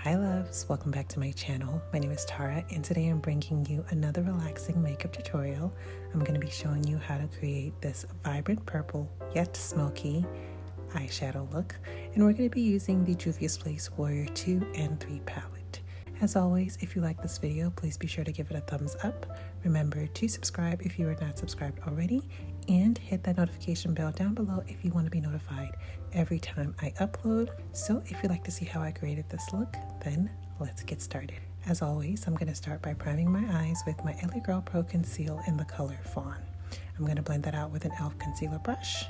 Hi loves, welcome back to my channel. My name is Tara and today I'm bringing you another relaxing makeup tutorial. I'm going to be showing you how to create this vibrant purple yet smoky eyeshadow look, and we're going to be using the Juvia's Place Warrior 2 and 3 palette. As always, if you like this video, please be sure to give it a thumbs up. Remember to subscribe if you are not subscribed already, and hit that notification bell down below if you want to be notified every time I upload. So if you'd like to see how I created this look, then let's get started. As always, I'm going to start by priming my eyes with my LA Girl Pro Conceal in the color Fawn. I'm going to blend that out with an e.l.f. concealer brush.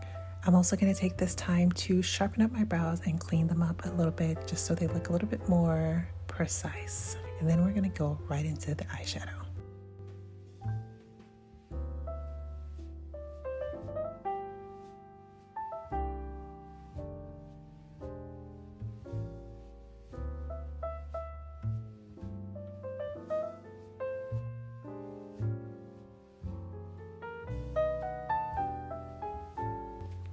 I'm also going to take this time to sharpen up my brows and clean them up a little bit just so they look a little bit more precise. And then we're going to go right into the eyeshadow.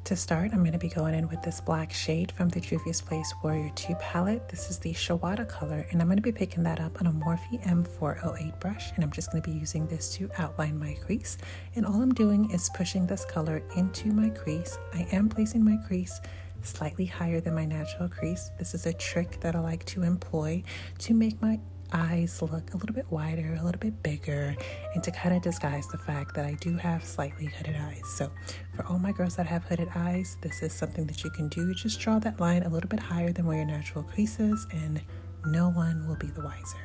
To start, I'm going to be going in with this black shade from the Juvia's Place Warrior 2 palette. This is the Shawada color, and I'm going to be picking that up on a Morphe M408 brush, and I'm just going to be using this to outline my crease. And all I'm doing is pushing this color into my crease. I am placing my crease slightly higher than my natural crease. This is a trick that I like to employ to make my eyes look a little bit wider, a little bit bigger, and to kind of disguise the fact that I do have slightly hooded eyes. So for all my girls that have hooded eyes, this is something that you can do. Just draw that line a little bit higher than where your natural crease is, and no one will be the wiser.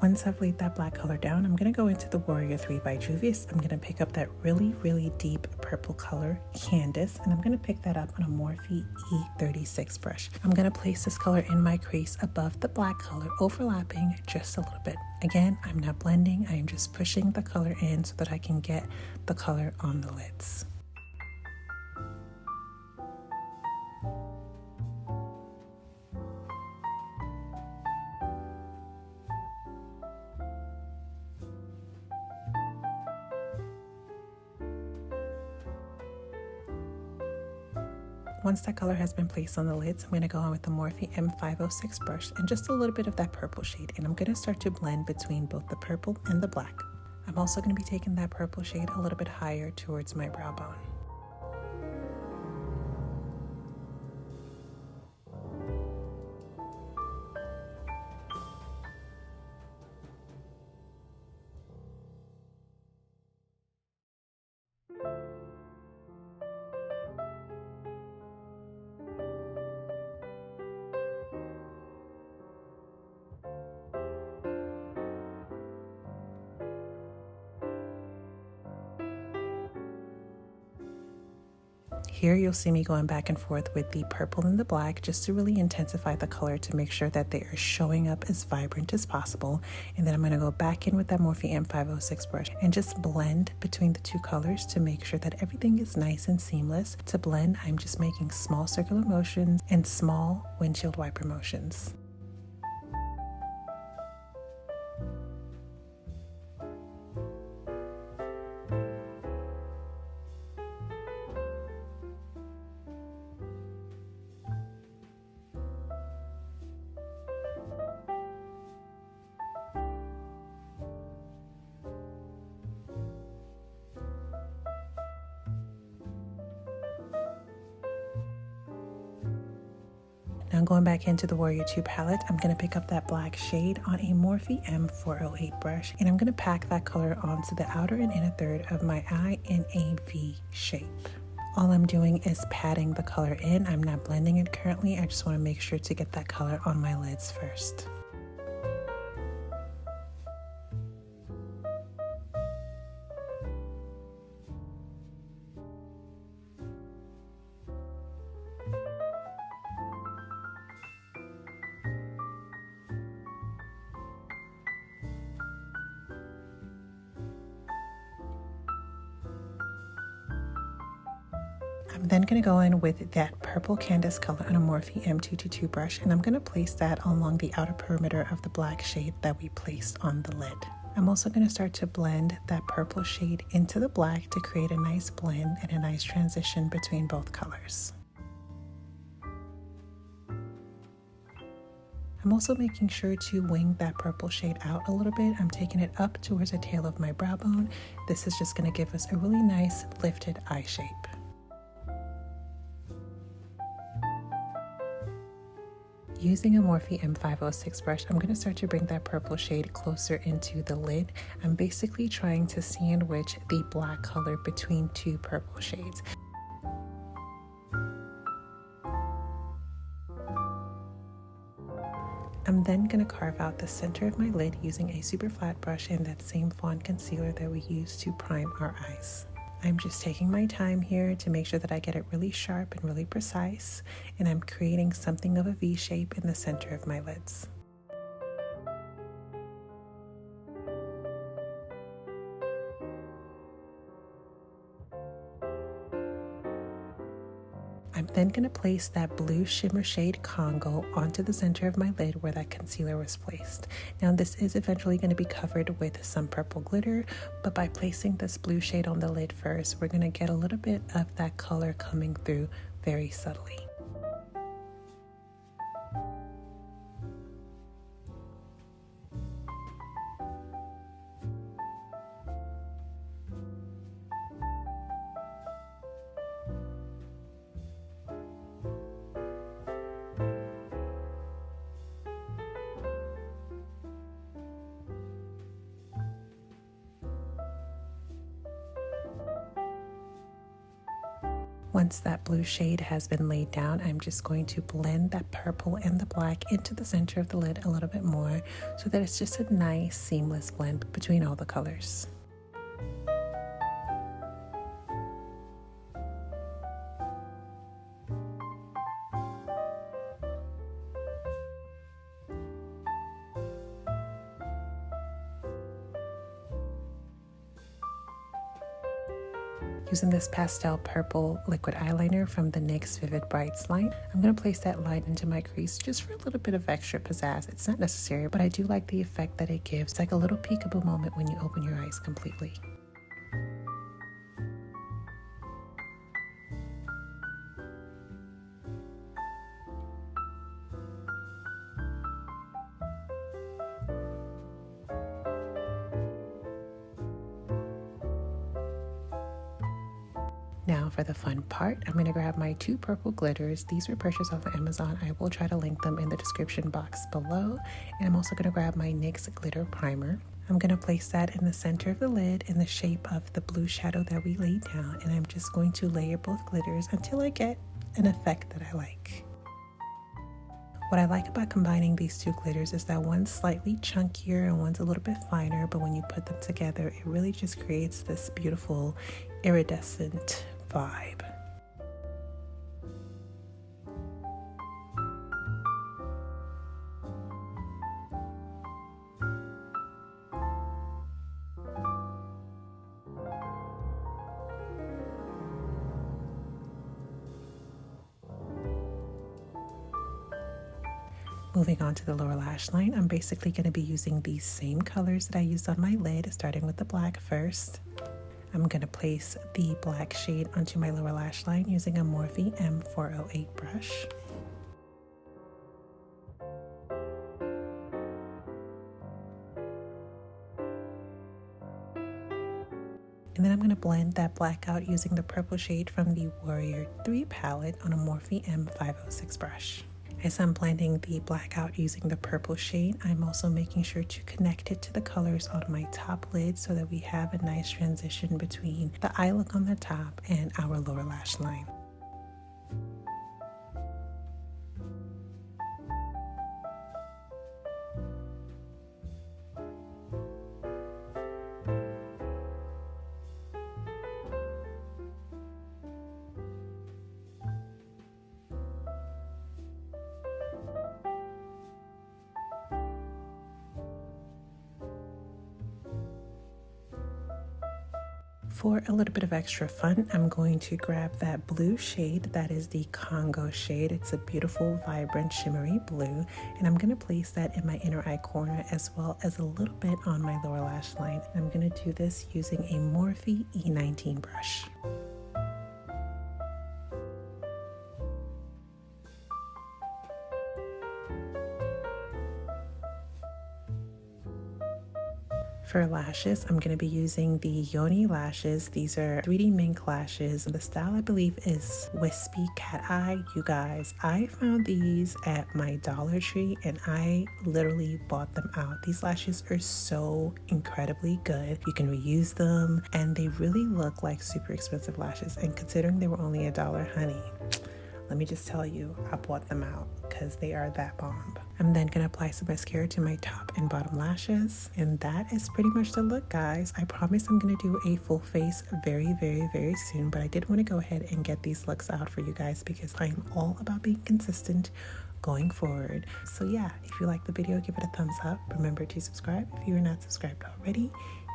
Once I've laid that black color down, I'm going to go into the Warrior 3 by Juvia's. I'm going to pick up that really deep purple color, Candice, and I'm going to pick that up on a Morphe E36 brush. I'm going to place this color in my crease above the black color, overlapping just a little bit. Again, I'm not blending, I am just pushing the color in so that I can get the color on the lids. Once that color has been placed on the lids, I'm going to go on with the Morphe M506 brush and just a little bit of that purple shade, and I'm going to start to blend between both the purple and the black. I'm also going to be taking that purple shade a little bit higher towards my brow bone. Here you'll see me going back and forth with the purple and the black just to really intensify the color to make sure that they are showing up as vibrant as possible. And then I'm going to go back in with that Morphe M506 brush and just blend between the two colors to make sure that everything is nice and seamless. To blend, I'm just making small circular motions and small windshield wiper motions. Now going back into the Warrior 2 palette, I'm going to pick up that black shade on a Morphe M408 brush, and I'm going to pack that color onto the outer and inner third of my eye in a V shape. All I'm doing is patting the color in. I'm not blending it currently. I just want to make sure to get that color on my lids first. I'm then going to go in with that purple Candice color on a Morphe M222 brush, and I'm going to place that along the outer perimeter of the black shade that we placed on the lid. I'm also going to start to blend that purple shade into the black to create a nice blend and a nice transition between both colors. I'm also making sure to wing that purple shade out a little bit. I'm taking it up towards the tail of my brow bone. This is just going to give us a really nice lifted eye shape. Using a Morphe M506 brush, I'm going to start to bring that purple shade closer into the lid. I'm basically trying to sandwich the black color between two purple shades. I'm then going to carve out the center of my lid using a super flat brush and that same fawn concealer that we use to prime our eyes. I'm just taking my time here to make sure that I get it really sharp and really precise, and I'm creating something of a V shape in the center of my lids. I'm then going to place that blue shimmer shade Congo onto the center of my lid where that concealer was placed. Now this is eventually going to be covered with some purple glitter, but by placing this blue shade on the lid first, we're going to get a little bit of that color coming through very subtly. Once that blue shade has been laid down, I'm just going to blend that purple and the black into the center of the lid a little bit more so that it's just a nice seamless blend between all the colors. Using this pastel purple liquid eyeliner from the NYX Vivid Brights line, I'm going to place that line into my crease just for a little bit of extra pizzazz. It's not necessary, but I do like the effect that it gives, like a little peekaboo moment when you open your eyes completely. Now for the fun part, I'm going to grab my two purple glitters. These were purchased off of Amazon. I will try to link them in the description box below. And I'm also going to grab my NYX glitter primer. I'm going to place that in the center of the lid in the shape of the blue shadow that we laid down. And I'm just going to layer both glitters until I get an effect that I like. What I like about combining these two glitters is that one's slightly chunkier and one's a little bit finer, but when you put them together, it really just creates this beautiful iridescent vibe. Moving on to the lower lash line, I'm basically going to be using these same colors that I used on my lid, starting with the black first. I'm going to place the black shade onto my lower lash line using a Morphe M408 brush. And then I'm going to blend that black out using the purple shade from the Warrior 3 palette on a Morphe M506 brush. As I'm blending the black out using the purple shade, I'm also making sure to connect it to the colors on my top lid so that we have a nice transition between the eye look on the top and our lower lash line. For a little bit of extra fun, I'm going to grab that blue shade, that is the Congo shade. It's a beautiful, vibrant, shimmery blue, and I'm going to place that in my inner eye corner as well as a little bit on my lower lash line. I'm going to do this using a Morphe E19 brush. For lashes, I'm going to be using the Yoni lashes. These are 3D mink lashes. The style I believe is Wispy Cat Eye. You guys, I found these at my Dollar Tree and I literally bought them out. These lashes are so incredibly good. You can reuse them and they really look like super expensive lashes. And considering they were only $1, honey, let me just tell you, I bought them out because they are that bomb. I'm then going to apply some mascara to my top and bottom lashes. And that is pretty much the look, guys. I promise I'm going to do a full face very, very, very soon. But I did want to go ahead and get these looks out for you guys because I am all about being consistent going forward. So yeah, if you like the video, give it a thumbs up. Remember to subscribe if you are not subscribed already.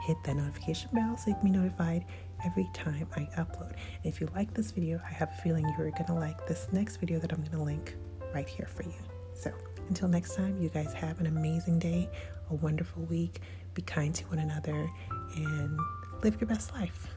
Hit that notification bell so you can be notified every time I upload. And if you like this video, I have a feeling you're gonna like this next video that I'm gonna link right here for you. So until next time, you guys have an amazing day, a wonderful week, be kind to one another, and live your best life.